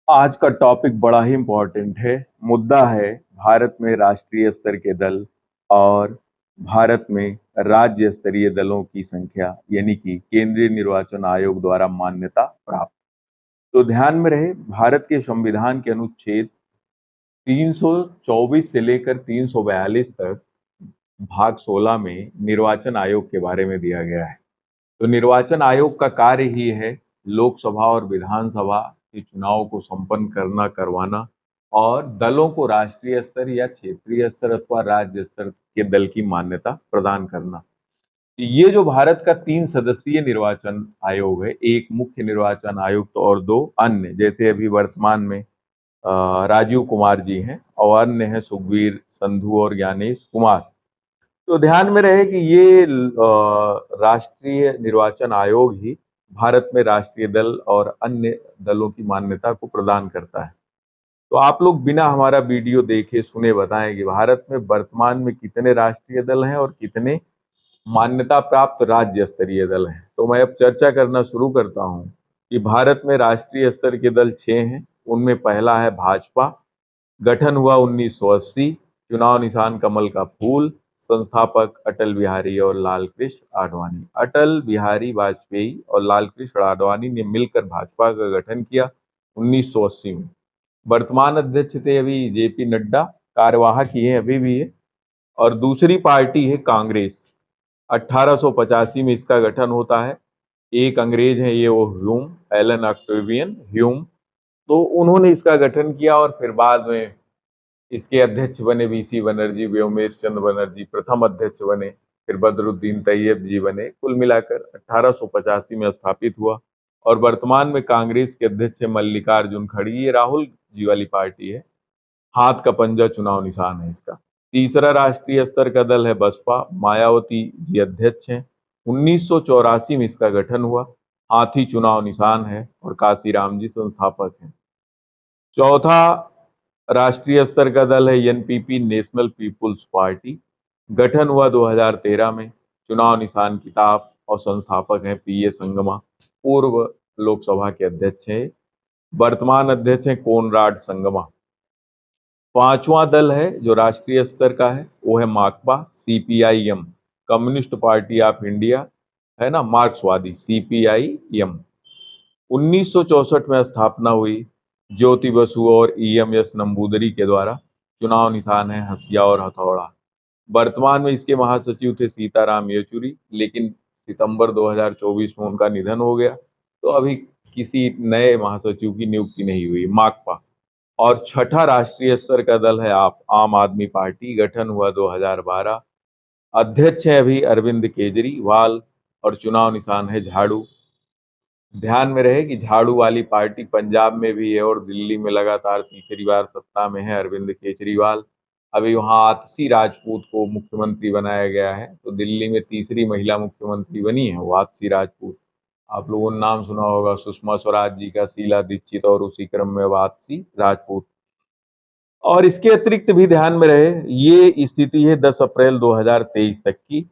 आज का टॉपिक बड़ा ही इम्पोर्टेंट है। मुद्दा है भारत में राष्ट्रीय स्तर के दल और भारत में राज्य स्तरीय दलों की संख्या, यानी कि केंद्रीय निर्वाचन आयोग द्वारा मान्यता प्राप्त। तो ध्यान में रहे, भारत के संविधान के अनुच्छेद 324 से लेकर 342 तक भाग 16 में निर्वाचन आयोग के बारे में दिया गया है। तो निर्वाचन आयोग का कार्य ही है लोकसभा और विधानसभा के चुनाव को संपन्न करना, करवाना और दलों को राष्ट्रीय स्तर या क्षेत्रीय स्तर अथवा राज्य स्तर के दल की मान्यता प्रदान करना। ये जो भारत का 3 सदस्यीय निर्वाचन आयोग है, एक मुख्य निर्वाचन आयुक्त और 2 अन्य, जैसे अभी वर्तमान में राजीव कुमार जी हैं और अन्य हैं सुखबीर संधू और ज्ञानेश कुमार। तो ध्यान में रहे कि ये राष्ट्रीय निर्वाचन आयोग ही भारत में राष्ट्रीय दल और अन्य दलों की मान्यता को प्रदान करता है। तो आप लोग बिना हमारा वीडियो देखे सुने बताएं कि भारत में वर्तमान में कितने राष्ट्रीय दल हैं और कितने मान्यता प्राप्त राज्य स्तरीय दल हैं। तो मैं अब चर्चा करना शुरू करता हूं कि भारत में राष्ट्रीय स्तर के दल 6 हैं। उनमें पहला है भाजपा। गठन हुआ 1980। चुनाव निशान कमल का फूल। संस्थापक अटल बिहारी और लाल कृष्ण आडवाणी। अटल बिहारी वाजपेयी और लाल कृष्ण आडवाणी ने मिलकर भाजपा का गठन किया 1980 में। वर्तमान अध्यक्ष थे अभी जेपी नड्डा, कार्यवाहक ही है, अभी भी है। और दूसरी पार्टी है कांग्रेस। 1885 में इसका गठन होता है। एक अंग्रेज है, ये वो ह्यूम, एलन ऑक्टेवियन ह्यूम। तो उन्होंने इसका गठन किया और फिर बाद में इसके अध्यक्ष बने वीसी बनर्जी, व्योमेश चंद्र बनर्जी प्रथम अध्यक्ष बने। फिर बदरुद्दीन तैयब जी बने। कुल मिलाकर 1885 में स्थापित हुआ और वर्तमान में कांग्रेस के अध्यक्ष है मल्लिकार्जुन खड़गे। ये राहुल जी वाली पार्टी है। हाथ का पंजा चुनाव निशान है इसका। तीसरा राष्ट्रीय स्तर का दल है बसपा। मायावती जी अध्यक्ष हैं। 1984 में इसका गठन हुआ। हाथी चुनाव निशान है और काशीराम जी संस्थापक हैं। चौथा राष्ट्रीय स्तर का दल है एनपीपी, नेशनल पीपुल्स पार्टी। गठन हुआ 2013 में। चुनाव निशान किताब और संस्थापक हैं पीए संगमा, पूर्व लोकसभा के अध्यक्ष हैं। वर्तमान अध्यक्ष हैं कोनराड संगमा। पांचवा दल है जो राष्ट्रीय स्तर का है वो है माकपा, सीपीआईएम, कम्युनिस्ट पार्टी ऑफ इंडिया, है ना, मार्क्सवादी, सीपीआईएम। 1964 में स्थापना हुई ज्योति बसु और ईएमएस नंबूदरी के द्वारा। चुनाव निशान है हंसिया और हथौड़ा। वर्तमान में इसके महासचिव थे सीताराम येचुरी, लेकिन सितंबर 2024 में उनका निधन हो गया, तो अभी किसी नए महासचिव की नियुक्ति नहीं हुई। माकपा। और छठा राष्ट्रीय स्तर का दल है आप आम आदमी पार्टी। गठन हुआ 2012। अध्यक्ष है अभी अरविंद केजरीवाल और चुनाव निशान है झाड़ू। ध्यान में रहे कि झाड़ू वाली पार्टी पंजाब में भी है और दिल्ली में लगातार तीसरी बार सत्ता में है अरविंद केजरीवाल। अभी वहां आतिशी राजपूत को मुख्यमंत्री बनाया गया है, तो दिल्ली में तीसरी महिला मुख्यमंत्री बनी है वो आतिशी राजपूत। आप लोगों ने नाम सुना होगा सुषमा स्वराज जी का, शीला दीक्षित और उसी क्रम में आतिशी राजपूत। और इसके अतिरिक्त भी ध्यान में रहे, ये स्थिति है 10 अप्रैल 2023 तक की।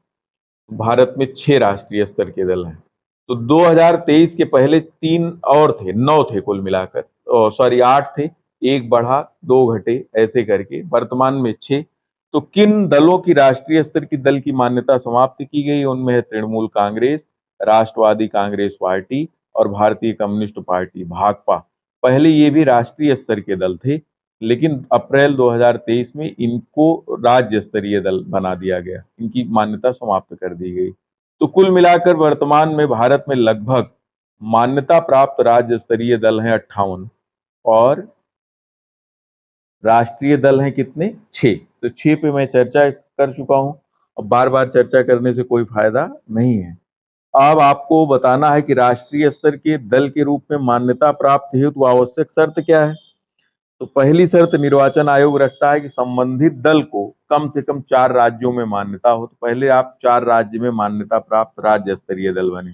भारत में 6 राष्ट्रीय स्तर के दल हैं। तो 2023 के पहले 3 और थे, 9 थे कुल मिलाकर, सॉरी 8 थे, एक बढ़ा, 2 घटे, ऐसे करके वर्तमान में 6। तो किन दलों की राष्ट्रीय स्तर की दल की मान्यता समाप्त की गई? उनमें है तृणमूल कांग्रेस, राष्ट्रवादी कांग्रेस पार्टी और भारतीय कम्युनिस्ट पार्टी भाकपा। पहले ये भी राष्ट्रीय स्तर के दल थे, लेकिन अप्रैल 2023 में इनको राज्य स्तरीय दल बना दिया गया, इनकी मान्यता समाप्त कर दी गई। तो कुल मिलाकर वर्तमान में भारत में लगभग मान्यता प्राप्त राज्य स्तरीय दल हैं 58 और राष्ट्रीय दल हैं कितने? 6। तो 6 पे मैं चर्चा कर चुका हूं। अब बार बार चर्चा करने से कोई फायदा नहीं है। अब आपको बताना है कि राष्ट्रीय स्तर के दल के रूप में मान्यता प्राप्त हेतु आवश्यक शर्त क्या है। तो पहली शर्त निर्वाचन आयोग रखता है कि संबंधित दल को कम से कम 4 राज्यों में मान्यता हो। तो पहले आप 4 राज्य में मान्यता प्राप्त राज्य स्तरीय दल बने।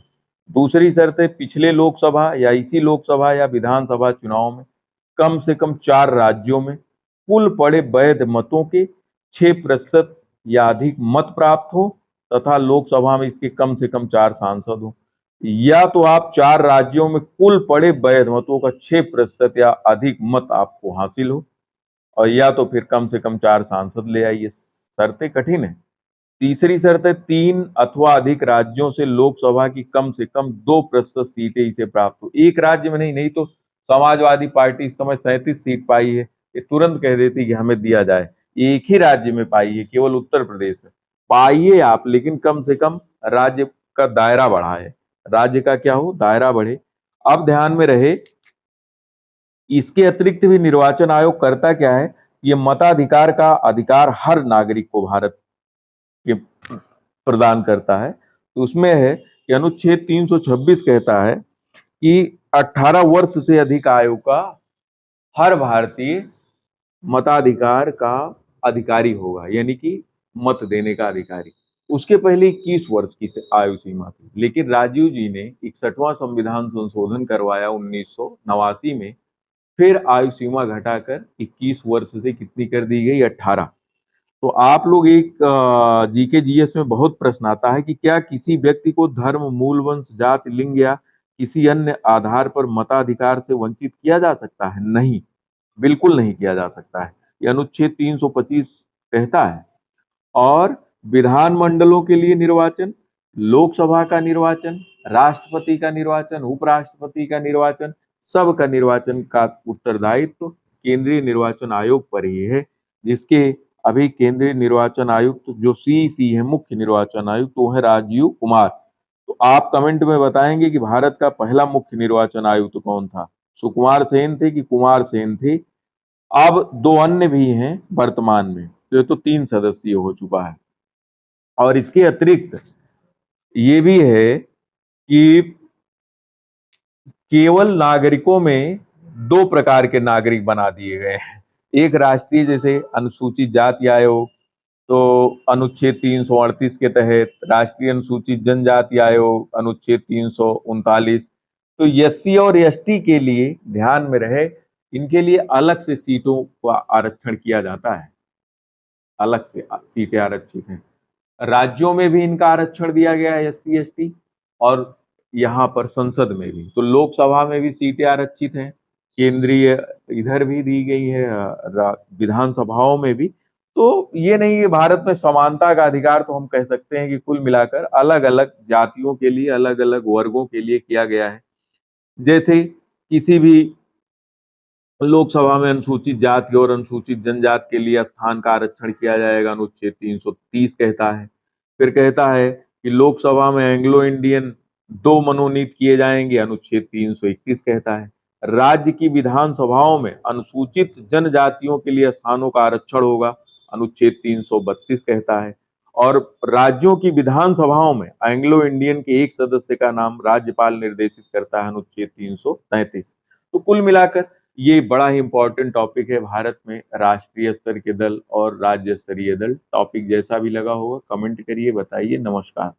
दूसरी शर्त है पिछले लोकसभा या इसी लोकसभा या विधानसभा चुनाव में कम से कम 4 राज्यों में कुल पड़े वैध मतों के 6% या अधिक मत प्राप्त हो तथा लोकसभा में इसके कम से कम 4 सांसद हो। या तो आप 4 राज्यों में कुल पड़े वैध मतों का 6% या अधिक मत आपको हासिल हो, और या तो फिर कम से कम 4 सांसद ले आइए। शर्तें कठिन है। तीसरी शर्त है 3 अथवा अधिक राज्यों से लोकसभा की कम से कम 2% सीटें इसे प्राप्त हो। एक राज्य में नहीं, नहीं तो समाजवादी पार्टी इस समय 37 सीट पाई है, ये तुरंत कह देती कि हमें दिया जाए। एक ही राज्य में पाई है, केवल उत्तर प्रदेश में। पाइए आप, लेकिन कम से कम राज्य का दायरा बढ़ाए, राज्य का क्या हो, दायरा बढ़े। अब ध्यान में रहे, इसके अतिरिक्त भी निर्वाचन आयोग करता क्या है, ये मताधिकार का अधिकार हर नागरिक को भारत के प्रदान करता है। तो उसमें है कि अनुच्छेद 326 कहता है कि 18 वर्ष से अधिक आयु का हर भारतीय मताधिकार का अधिकारी होगा, यानी कि मत देने का अधिकारी। उसके पहले 21 वर्ष की आयु सीमा थी, लेकिन राजीव जी ने 61वां संविधान संशोधन करवाया 1989 में, फिर आयु सीमा घटाकर 21 वर्ष से कितनी कर दी गई, 18। तो आप लोग एक जीके जीएस में बहुत प्रश्न आता है कि क्या किसी व्यक्ति को धर्म, मूल वंश, जाति, लिंग या किसी अन्य आधार पर मताधिकार से वंचित किया जा सकता है? नहीं, बिल्कुल नहीं किया जा सकता है। ये अनुच्छेद 325 कहता है। और विधानमंडलों के लिए निर्वाचन, लोकसभा का निर्वाचन, राष्ट्रपति का निर्वाचन, उपराष्ट्रपति का निर्वाचन, सब का निर्वाचन का उत्तरदायित्व केंद्रीय निर्वाचन आयोग पर ही है, जिसके अभी केंद्रीय निर्वाचन आयुक्त जो सीईसी है, मुख्य निर्वाचन आयुक्त, वो है राजीव कुमार। तो आप कमेंट में बताएंगे कि भारत का पहला मुख्य निर्वाचन आयुक्त कौन था, सुकुमार सेन थे कि कुमार सेन थे? अब 2 अन्य भी हैं वर्तमान में, तो ये तो 3 सदस्यीय हो चुका है। और इसके अतिरिक्त ये भी है कि केवल नागरिकों में 2 प्रकार के नागरिक बना दिए गए हैं। एक राष्ट्रीय, जैसे अनुसूचित जाति आयोग, तो अनुच्छेद 338 के तहत राष्ट्रीय अनुसूचित जनजाति आयोग, अनुच्छेद 339। तो एससी और एसटी के लिए ध्यान में रहे, इनके लिए अलग से सीटों का आरक्षण किया जाता है, अलग से सीटें आरक्षित हैं। राज्यों में भी इनका आरक्षण दिया गया है, एससी एसटी, और यहाँ पर संसद में भी। तो लोकसभा में भी सीटें आरक्षित हैं, केंद्रीय इधर भी दी गई है, विधानसभाओं में भी। तो ये नहीं है, भारत में समानता का अधिकार तो हम कह सकते हैं कि कुल मिलाकर अलग अलग जातियों के लिए, अलग अलग वर्गों के लिए किया गया है। जैसे किसी भी लोकसभा में अनुसूचित जाति और अनुसूचित जनजाति के लिए स्थान का आरक्षण किया जाएगा, अनुच्छेद 330 कहता है। फिर कहता है कि लोकसभा में एंग्लो इंडियन 2 मनोनीत किए जाएंगे, अनुच्छेद 321 कहता है। राज्य की विधानसभाओं में अनुसूचित जनजातियों के लिए स्थानों का आरक्षण होगा, अनुच्छेद 332 कहता है। और राज्यों की विधानसभाओं में एंग्लो इंडियन के एक सदस्य का नाम राज्यपाल निर्देशित करता है, अनुच्छेद 333। तो कुल मिलाकर ये बड़ा ही इंपॉर्टेंट टॉपिक है। भारत में राष्ट्रीय स्तर के दल और राज्य स्तरीय दल, टॉपिक जैसा भी लगा होगा कमेंट करिए, बताइए। नमस्कार।